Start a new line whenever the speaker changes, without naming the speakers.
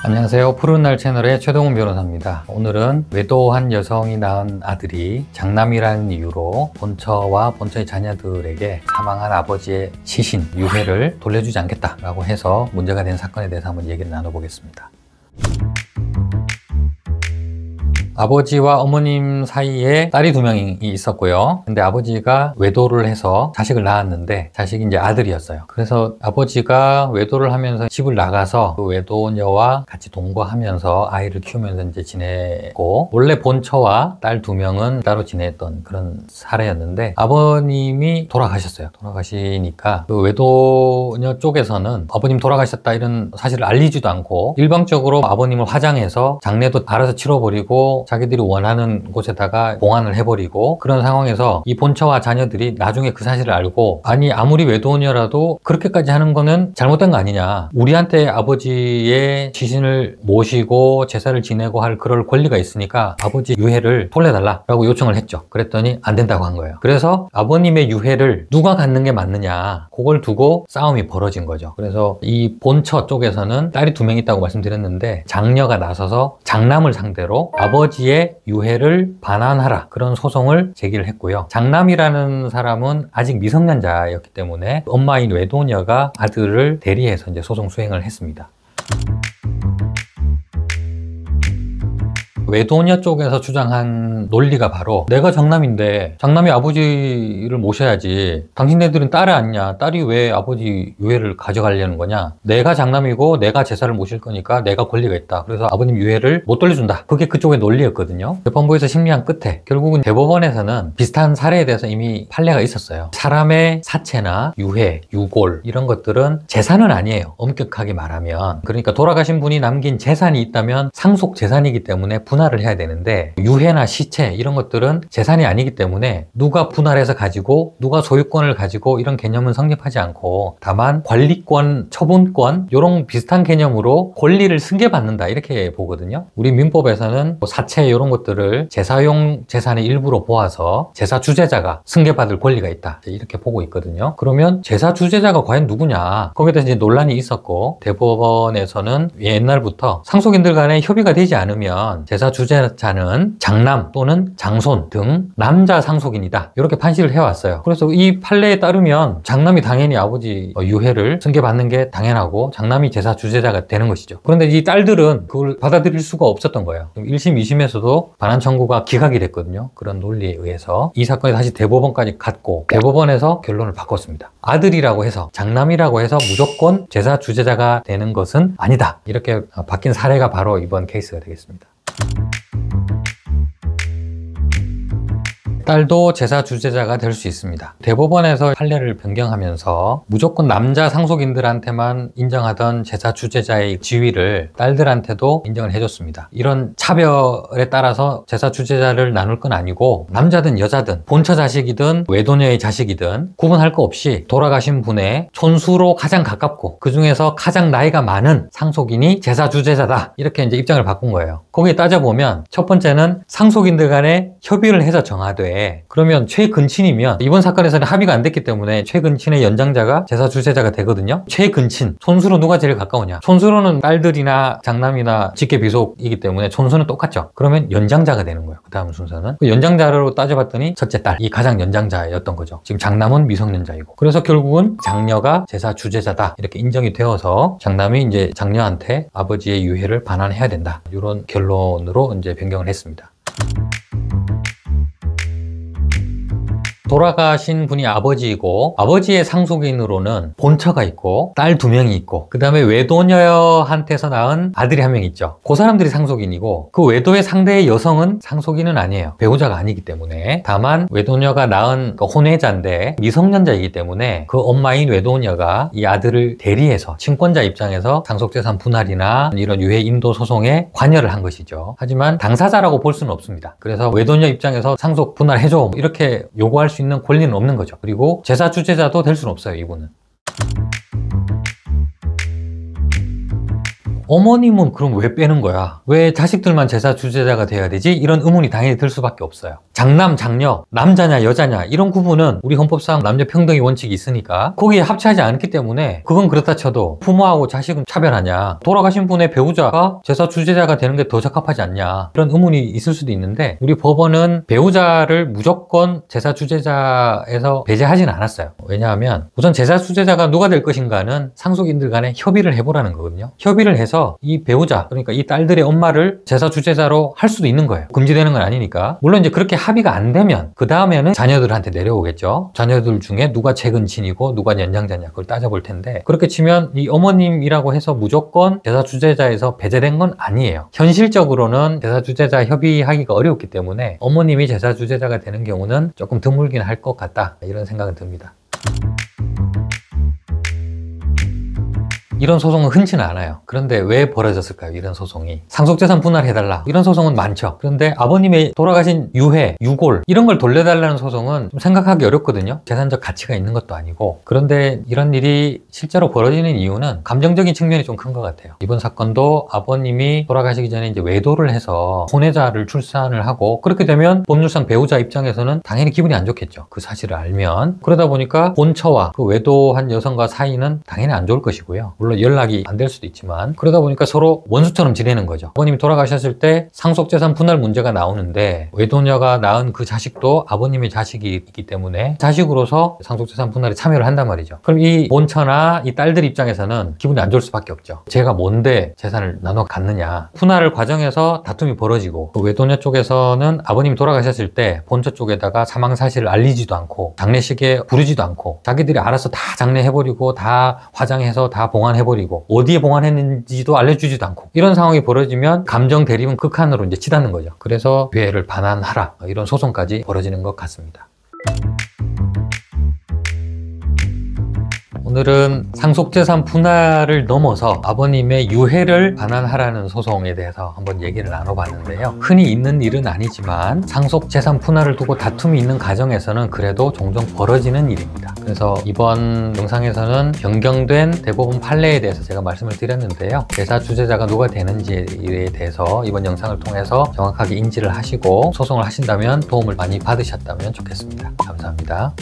안녕하세요. 푸른날 채널의 최동훈 변호사입니다. 오늘은 외도한 여성이 낳은 아들이 장남이라는 이유로 본처와 본처의 자녀들에게 사망한 아버지의 시신, 유해를 돌려주지 않겠다라고 해서 문제가 된 사건에 대해서 한번 얘기를 나눠보겠습니다. 아버지와 어머님 사이에 딸이 2명이 있었고요. 근데 아버지가 외도를 해서 자식을 낳았는데 자식이 이제 아들이었어요. 그래서 아버지가 외도를 하면서 집을 나가서 그 외도녀와 같이 동거하면서 아이를 키우면서 이제 지내고, 원래 본처와 딸 2명은 따로 지냈던 그런 사례였는데 아버님이 돌아가셨어요. 돌아가시니까 그 외도녀 쪽에서는 아버님 돌아가셨다 이런 사실을 알리지도 않고 일방적으로 아버님을 화장해서 장례도 알아서 치러버리고 자기들이 원하는 곳에다가 봉안을 해버리고, 그런 상황에서 이 본처와 자녀들이 나중에 그 사실을 알고, 아니 아무리 외도녀라도 그렇게까지 하는 거는 잘못된 거 아니냐, 우리한테 아버지의 시신을 모시고 제사를 지내고 할 그럴 권리가 있으니까 아버지 유해를 돌려달라 라고 요청을 했죠. 그랬더니 안 된다고 한 거예요. 그래서 아버님의 유해를 누가 갖는 게 맞느냐, 그걸 두고 싸움이 벌어진 거죠. 그래서 이 본처 쪽에서는 딸이 2명 있다고 말씀드렸는데 장녀가 나서서 장남을 상대로 아버지의 유해를 반환하라, 그런 소송을 제기를 했고요. 장남이라는 사람은 아직 미성년자였기 때문에 엄마인 외도녀가 아들을 대리해서 이제 소송 수행을 했습니다. 외도녀 쪽에서 주장한 논리가 바로, 내가 장남인데 장남이 아버지를 모셔야지, 당신네들은 딸이 아니냐, 딸이 왜 아버지 유해를 가져가려는 거냐, 내가 장남이고 내가 제사를 모실 거니까 내가 권리가 있다, 그래서 아버님 유해를 못 돌려준다, 그게 그쪽의 논리였거든요. 재판부에서 심리한 끝에 결국은 대법원에서는 비슷한 사례에 대해서 이미 판례가 있었어요. 사람의 사체나 유해, 유골 이런 것들은 재산은 아니에요, 엄격하게 말하면. 그러니까 돌아가신 분이 남긴 재산이 있다면 상속 재산이기 때문에 분할을 해야 되는데, 유해나 시체 이런 것들은 재산이 아니기 때문에 누가 분할해서 가지고 누가 소유권을 가지고 이런 개념은 성립하지 않고, 다만 관리권, 처분권 이런 비슷한 개념으로 권리를 승계받는다 이렇게 보거든요. 우리 민법에서는 사체 이런 것들을 제사용 재산의 일부로 보아서 제사 주재자가 승계받을 권리가 있다 이렇게 보고 있거든요. 그러면 제사 주재자가 과연 누구냐, 거기에 대해서 이제 논란이 있었고, 대법원에서는 옛날부터 상속인들 간에 협의가 되지 않으면 제사 주재자는 장남 또는 장손 등 남자 상속인이다 이렇게 판시를 해왔어요. 그래서 이 판례에 따르면 장남이 당연히 아버지 유해를 승계받는 게 당연하고 장남이 제사 주재자가 되는 것이죠. 그런데 이 딸들은 그걸 받아들일 수가 없었던 거예요. 1심, 2심에서도 반환 청구가 기각이 됐거든요. 그런 논리에 의해서 이 사건이 다시 대법원까지 갔고, 대법원에서 결론을 바꿨습니다. 아들이라고 해서, 장남이라고 해서 무조건 제사 주재자가 되는 것은 아니다, 이렇게 바뀐 사례가 바로 이번 케이스가 되겠습니다. 딸도 제사 주재자가 될 수 있습니다. 대법원에서 판례를 변경하면서 무조건 남자 상속인들한테만 인정하던 제사 주재자의 지위를 딸들한테도 인정을 해줬습니다. 이런 차별에 따라서 제사 주재자를 나눌 건 아니고, 남자든 여자든 본처 자식이든 외도녀의 자식이든 구분할 거 없이 돌아가신 분의 촌수로 가장 가깝고 그 중에서 가장 나이가 많은 상속인이 제사 주재자다, 이렇게 이제 입장을 바꾼 거예요. 거기에 따져보면 첫 번째는 상속인들 간에 협의를 해서 정하되, 그러면 최근친이면, 이번 사건에서는 합의가 안 됐기 때문에 최근친의 연장자가 제사 주재자가 되거든요. 최근친, 촌수로 누가 제일 가까우냐, 촌수로는 딸들이나 장남이나 직계 비속이기 때문에 촌수는 똑같죠. 그러면 연장자가 되는 거예요. 그 다음 순서는 그 연장자로 따져봤더니 첫째 딸이 가장 연장자였던 거죠. 지금 장남은 미성년자이고, 그래서 결국은 장녀가 제사 주재자다 이렇게 인정이 되어서 장남이 이제 장녀한테 아버지의 유해를 반환해야 된다, 이런 결론으로 이제 변경을 했습니다. 돌아가신 분이 아버지이고, 아버지의 상속인으로는 본처가 있고 딸 2명이 있고, 그 다음에 외도녀한테서 낳은 아들이 1명 있죠. 그 사람들이 상속인이고, 그 외도의 상대의 여성은 상속인은 아니에요. 배우자가 아니기 때문에. 다만 외도녀가 낳은 혼외자인데 미성년자이기 때문에 그 엄마인 외도녀가 이 아들을 대리해서 친권자 입장에서 상속재산 분할이나 이런 유해 인도 소송에 관여를 한 것이죠. 하지만 당사자라고 볼 수는 없습니다. 그래서 외도녀 입장에서 상속 분할해줘 이렇게 요구할 수 있는 권리는 없는 거죠. 그리고 제사 주재자도 될 수는 없어요, 이분은. 어머님은 그럼 왜 빼는 거야? 왜 자식들만 제사 주제자가 돼야 되지? 이런 의문이 당연히 들 수밖에 없어요. 장남, 장녀, 남자냐 여자냐 이런 구분은 우리 헌법상 남녀 평등의 원칙이 있으니까 거기에 합치하지 않기 때문에 그건 그렇다 쳐도 부모하고 자식은 차별하냐, 돌아가신 분의 배우자가 제사 주제자가 되는 게 더 적합하지 않냐, 이런 의문이 있을 수도 있는데 우리 법원은 배우자를 무조건 제사 주제자에서 배제하지는 않았어요. 왜냐하면 우선 제사 주제자가 누가 될 것인가는 상속인들 간에 협의를 해보라는 거거든요. 협의를 해서 이 배우자, 그러니까 이 딸들의 엄마를 제사 주제자로 할 수도 있는 거예요. 금지되는 건 아니니까. 물론 이제 그렇게 합의가 안 되면 그 다음에는 자녀들한테 내려오겠죠. 자녀들 중에 누가 최근친이고 누가 연장자냐 그걸 따져볼 텐데, 그렇게 치면 이 어머님이라고 해서 무조건 제사 주제자에서 배제된 건 아니에요. 현실적으로는 제사 주제자 협의하기가 어렵기 때문에 어머님이 제사 주제자가 되는 경우는 조금 드물긴 할 것 같다, 이런 생각은 듭니다. 이런 소송은 흔치는 않아요. 그런데 왜 벌어졌을까요? 이런 소송이. 상속재산 분할해달라, 이런 소송은 많죠. 그런데 아버님의 돌아가신 유해, 유골 이런 걸 돌려달라는 소송은 좀 생각하기 어렵거든요. 재산적 가치가 있는 것도 아니고. 그런데 이런 일이 실제로 벌어지는 이유는 감정적인 측면이 좀 큰 것 같아요. 이번 사건도 아버님이 돌아가시기 전에 이제 외도를 해서 혼외자를 출산을 하고, 그렇게 되면 법률상 배우자 입장에서는 당연히 기분이 안 좋겠죠. 그 사실을 알면. 그러다 보니까 본처와 그 외도한 여성과 사이는 당연히 안 좋을 것이고요. 물론 연락이 안 될 수도 있지만, 그러다 보니까 서로 원수처럼 지내는 거죠. 아버님이 돌아가셨을 때 상속재산 분할 문제가 나오는데 외도녀가 낳은 그 자식도 아버님의 자식이기 때문에 자식으로서 상속재산 분할에 참여를 한단 말이죠. 그럼 이 본처나 이 딸들 입장에서는 기분이 안 좋을 수밖에 없죠. 제가 뭔데 재산을 나눠 갖느냐. 분할 과정에서 다툼이 벌어지고, 그 외도녀 쪽에서는 아버님이 돌아가셨을 때 본처 쪽에다가 사망 사실을 알리지도 않고 장례식에 부르지도 않고 자기들이 알아서 다 장례해버리고 다 화장해서 다 봉안해버리고 어디에 봉안했는지도 알려주지도 않고, 이런 상황이 벌어지면 감정 대립은 극한으로 이제 치닫는 거죠. 그래서 유해를 반환하라, 이런 소송까지 벌어지는 것 같습니다. 오늘은 상속재산 분할을 넘어서 아버님의 유해를 반환하라는 소송에 대해서 한번 얘기를 나눠봤는데요. 흔히 있는 일은 아니지만 상속재산 분할을 두고 다툼이 있는 가정에서는 그래도 종종 벌어지는 일입니다. 그래서 이번 영상에서는 변경된 대법원 판례에 대해서 제가 말씀을 드렸는데요. 제사 주제자가 누가 되는지에 대해서 이번 영상을 통해서 정확하게 인지를 하시고 소송을 하신다면 도움을 많이 받으셨다면 좋겠습니다. 감사합니다.